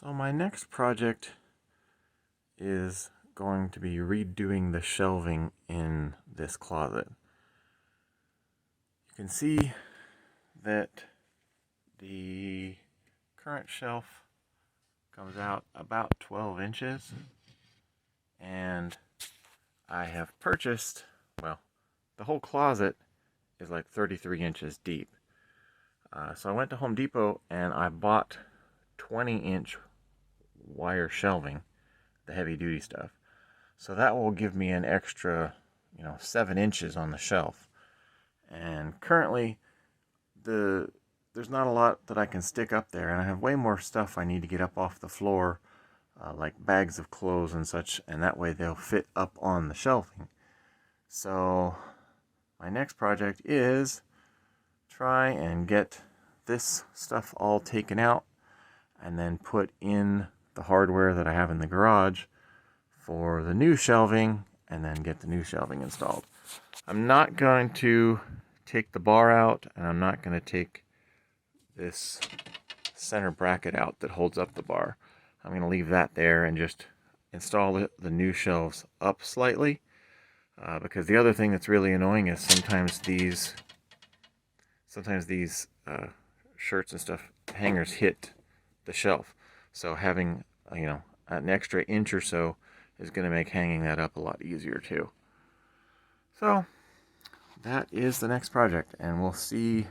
So my next project is going to be redoing the shelving in this closet. You can see that the current shelf comes out about 12 inches, and I have purchased, well, the whole closet is like 33 inches deep. So I went to Home Depot and I bought 20-inch wire shelving, the heavy duty stuff. So that will give me an extra, 7 inches on the shelf. And currently, there's not a lot that I can stick up there, and I have way more stuff I need to get up off the floor, like bags of clothes and such, and that way they'll fit up on the shelving. So my next project is try and get this stuff all taken out and then put in the hardware that I have in the garage for the new shelving, and then get the new shelving installed. I'm not going to take the bar out, and I'm not going to take this center bracket out that holds up the bar. I'm going to leave that there and just install the new shelves up slightly, because the other thing that's really annoying is sometimes these shirts and stuff hangers hit the shelf. So having an extra inch or so is going to make hanging that up a lot easier too. So that is the next project, and we'll see.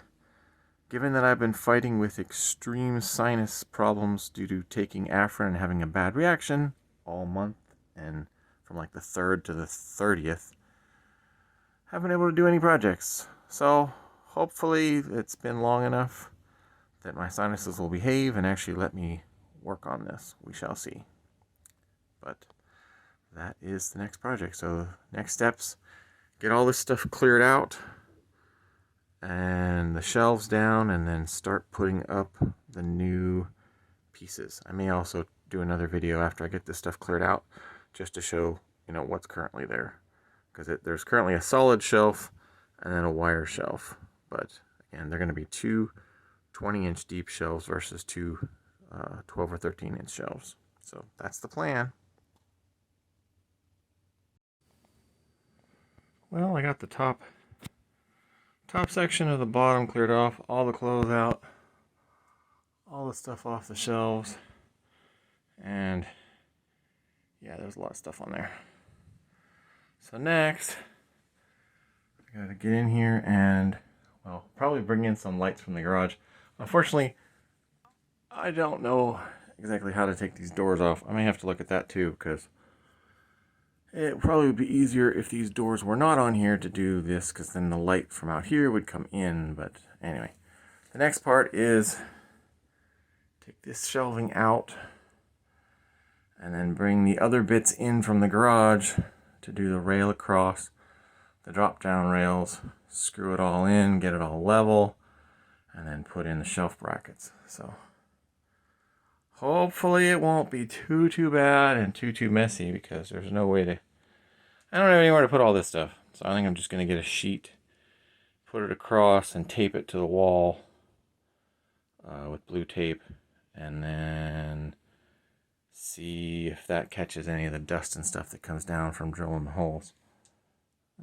Given that I've been fighting with extreme sinus problems due to taking Afrin and having a bad reaction all month, and from like the 3rd to the 30th, haven't been able to do any projects. So hopefully it's been long enough that my sinuses will behave and actually let me work on this. We shall see. But that is the next project. So next steps, get all this stuff cleared out and the shelves down, and then start putting up the new pieces. I may also do another video after I get this stuff cleared out, just to show what's currently there, because there's currently a solid shelf and then a wire shelf, but again, they're going to be two 20-inch deep shelves versus two 12 or 13-inch shelves. So that's the plan. Well, I got the top section of the bottom cleared off, all the clothes out, all the stuff off the shelves, and yeah, there's a lot of stuff on there. So next, I gotta get in here and, well, probably bring in some lights from the garage. Unfortunately, I don't know exactly how to take these doors off. I may have to look at that too, because it probably would be easier if these doors were not on here to do this, because then the light from out here would come in. But anyway, the next part is take this shelving out and then bring the other bits in from the garage to do the rail across, the drop down rails, screw it all in, get it all level, and then put in the shelf brackets. So hopefully it won't be too bad and too messy, because there's no way to, I don't have anywhere to put all this stuff. So I think I'm just going to get a sheet, put it across, and tape it to the wall with blue tape, and then see if that catches any of the dust and stuff that comes down from drilling the holes.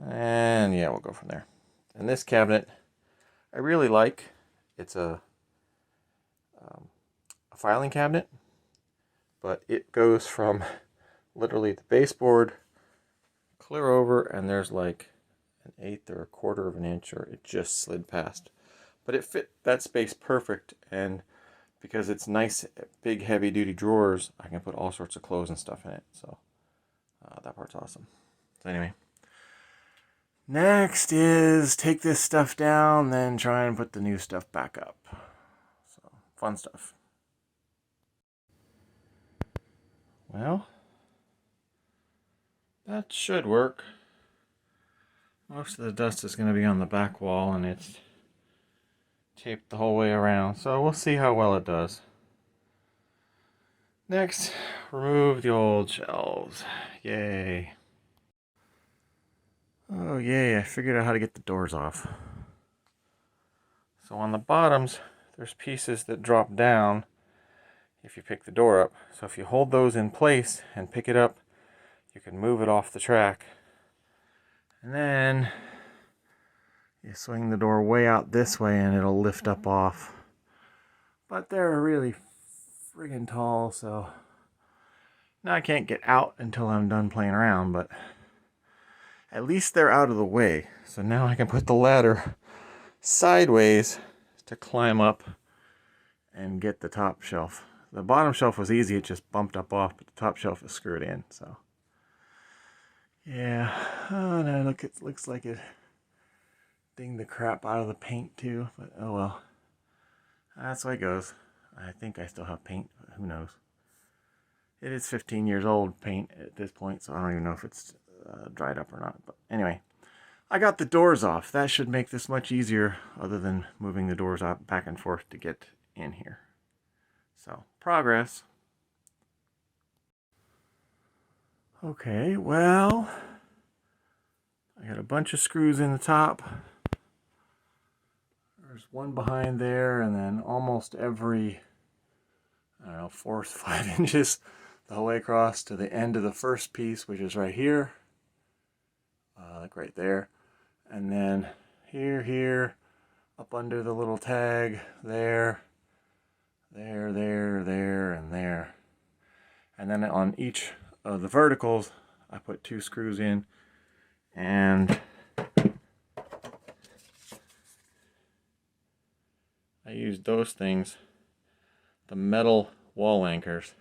And yeah, we'll go from there. And this cabinet I really like. It's a filing cabinet, but it goes from literally the baseboard clear over, and there's like an 1/8 or 1/4 of an inch, or it just slid past. But it fit that space perfect, and because it's nice big heavy duty drawers, I can put all sorts of clothes and stuff in it. So that part's awesome. So anyway, next is take this stuff down, then try and put the new stuff back up. So fun stuff. Well, that should work. Most of the dust is going to be on the back wall, and it's taped the whole way around, so we'll see how well it does. Next, remove the old shelves. Yay. Oh yay, I figured out how to get the doors off. So on the bottoms, there's pieces that drop down. if you pick the door up. So if you hold those in place and pick it up, you can move it off the track. And then you swing the door way out this way and it'll lift up off. But they're really friggin' tall, so now I can't get out until I'm done playing around, but at least they're out of the way. So now I can put the ladder sideways to climb up and get the top shelf. The bottom shelf was easy, it just bumped up off, but the top shelf is screwed in, so. Yeah, oh no, look, it looks like it dinged the crap out of the paint too, but oh well. That's the way it goes. I think I still have paint, but who knows. It is 15 years old paint at this point, so I don't even know if it's dried up or not, but anyway. I got the doors off. That should make this much easier, other than moving the doors out back and forth to get in here. So, progress. Okay, well, I got a bunch of screws in the top. There's one behind there, and then almost every, I don't know, 4 to 5 inches the whole way across to the end of the first piece, which is right here. Like right there. And then here, up under the little tag, there, and there. And then on each of the verticals, I put 2 screws in, and I used those things, the metal wall anchors,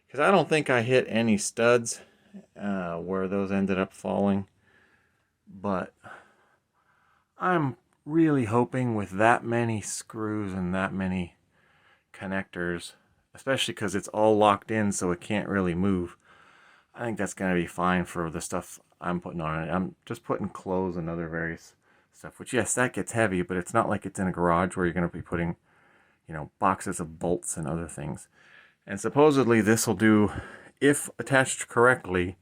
because I don't think I hit any studs where those ended up falling, but I'm really hoping with that many screws and that many connectors, especially because it's all locked in so it can't really move, I think that's going to be fine for the stuff I'm putting on it. I'm just putting clothes and other various stuff, which yes, that gets heavy, but it's not like it's in a garage where you're going to be putting, you know, boxes of bolts and other things. And supposedly this will do, if attached correctly,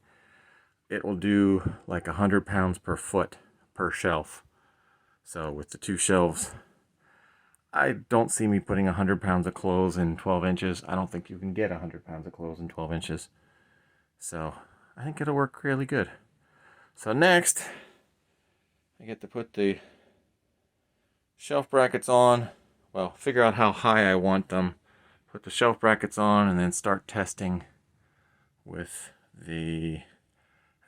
it will do like 100 pounds per foot per shelf. So with the 2 shelves, I don't see me putting 100 pounds of clothes in 12 inches. I don't think you can get 100 pounds of clothes in 12 inches. So I think it'll work really good. So next, I get to put the shelf brackets on. Well, figure out how high I want them. Put the shelf brackets on and then start testing with the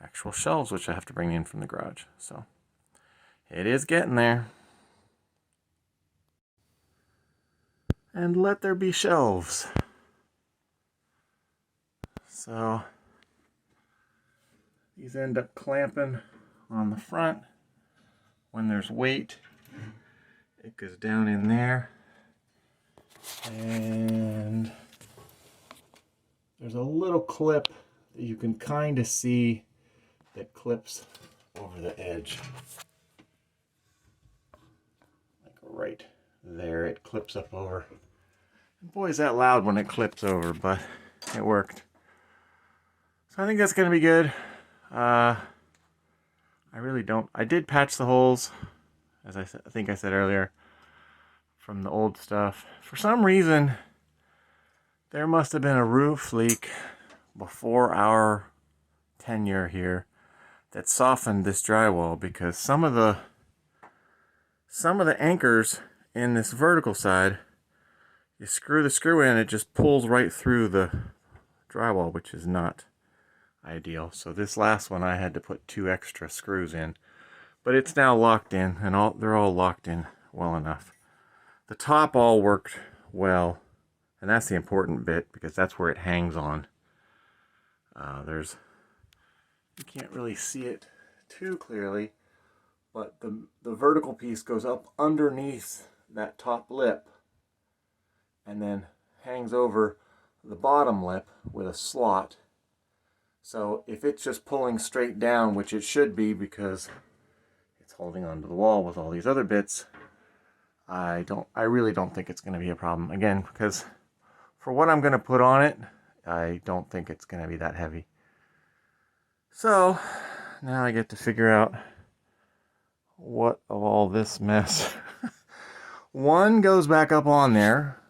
actual shelves, which I have to bring in from the garage. So it is getting there. And let there be shelves. So these end up clamping on the front. When there's weight, it goes down in there. And there's a little clip that you can kind of see that clips over the edge. Like right there, it clips up over. And boy, is that loud when it clips over, but it worked. So I think that's going to be good. I really don't. I did patch the holes, as I think I said earlier, from the old stuff. For some reason, there must have been a roof leak before our tenure here that softened this drywall, because some of the anchors in this vertical side, you screw the screw in, it just pulls right through the drywall, which is not ideal. So this last one I had to put 2 extra screws in, but it's now locked in, and they're all locked in well enough. The top all worked well, and that's the important bit because that's where it hangs on. You can't really see it too clearly, but the vertical piece goes up underneath that top lip and then hangs over the bottom lip with a slot. So if it's just pulling straight down, which it should be because it's holding onto the wall with all these other bits, I really don't think it's going to be a problem. Again, because for what I'm going to put on it, I don't think it's going to be that heavy. So now I get to figure out what of all this mess. One goes back up on there.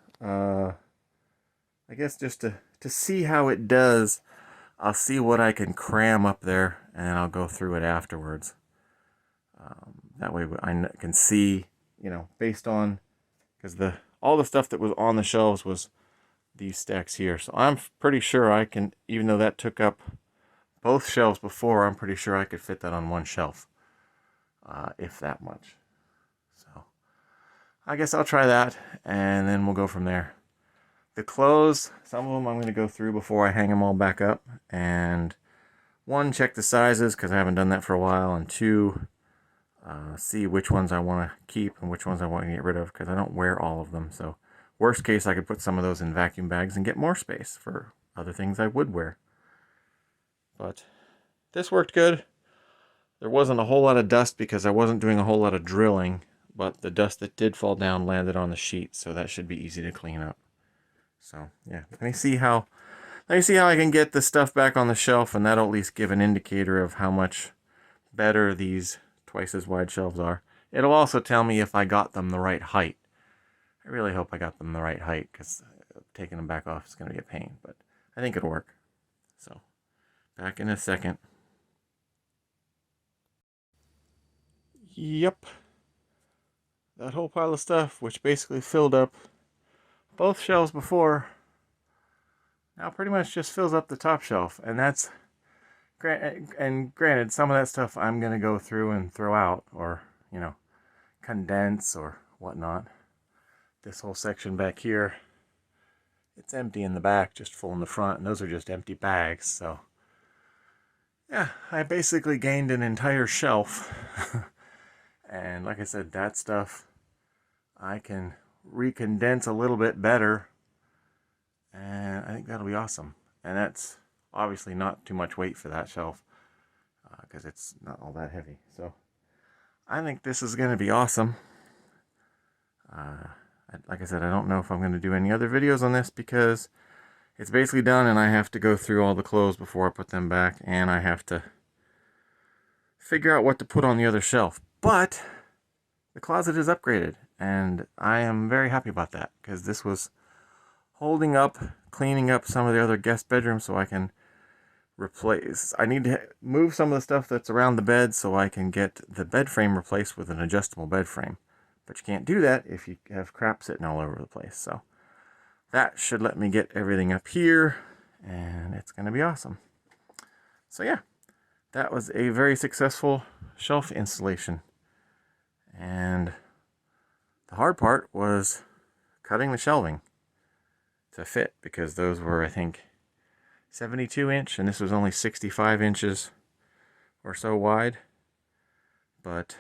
I guess just to see how it does, I'll see what I can cram up there, and then I'll go through it afterwards. That way I can see, based on, because all the stuff that was on the shelves was these stacks here. So I'm pretty sure I can, even though that took up both shelves before, I'm pretty sure I could fit that on one shelf, if that much. So I guess I'll try that, and then we'll go from there. The clothes, some of them I'm going to go through before I hang them all back up, and one, check the sizes because I haven't done that for a while, and two, see which ones I want to keep and which ones I want to get rid of because I don't wear all of them. So worst case, I could put some of those in vacuum bags and get more space for other things I would wear. But this worked good. There wasn't a whole lot of dust because I wasn't doing a whole lot of drilling, but the dust that did fall down landed on the sheet, so that should be easy to clean up. So yeah, let me see how I can get the stuff back on the shelf, and that'll at least give an indicator of how much better these twice as wide shelves are. It'll also tell me if I got them the right height. I really hope I got them the right height, because taking them back off is going to be a pain, but I think it'll work. So, back in a second. Yep. That whole pile of stuff, which basically filled up both shelves before, now pretty much just fills up the top shelf. And that's, granted, some of that stuff I'm going to go through and throw out, or, condense or whatnot. This whole section back here, it's empty in the back, just full in the front, and those are just empty bags. So yeah, I basically gained an entire shelf. And like I said, that stuff I can recondense a little bit better, and I think that'll be awesome. And that's obviously not too much weight for that shelf, because it's not all that heavy. So I think this is going to be awesome. Like I said, I don't know if I'm going to do any other videos on this because it's basically done, and I have to go through all the clothes before I put them back, and I have to figure out what to put on the other shelf. But the closet is upgraded, and I am very happy about that, because this was holding up, cleaning up some of the other guest bedrooms so I can replace. I need to move some of the stuff that's around the bed so I can get the bed frame replaced with an adjustable bed frame. But you can't do that if you have crap sitting all over the place. So that should let me get everything up here, and it's going to be awesome. So yeah, that was a very successful shelf installation. And the hard part was cutting the shelving to fit, because those were, I think, 72 inch, and this was only 65 inches or so wide. But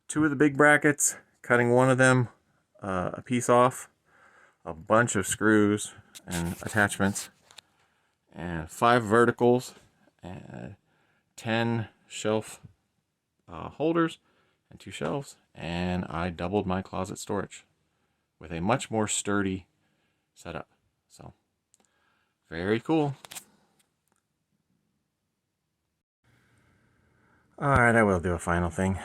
two of the big brackets, cutting one of them a piece off, a bunch of screws and attachments, and 5 verticals, and 10 shelf holders, and 2 shelves, and I doubled my closet storage with a much more sturdy setup. So very cool. Alright, I will do a final thing.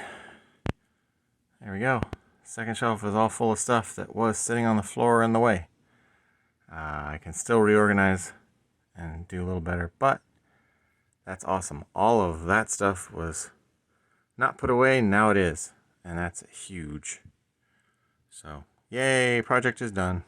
There we go. Second shelf is all full of stuff that was sitting on the floor in the way. I can still reorganize and do a little better, but that's awesome. All of that stuff was not put away, now it is, and that's huge. So yay, project is done.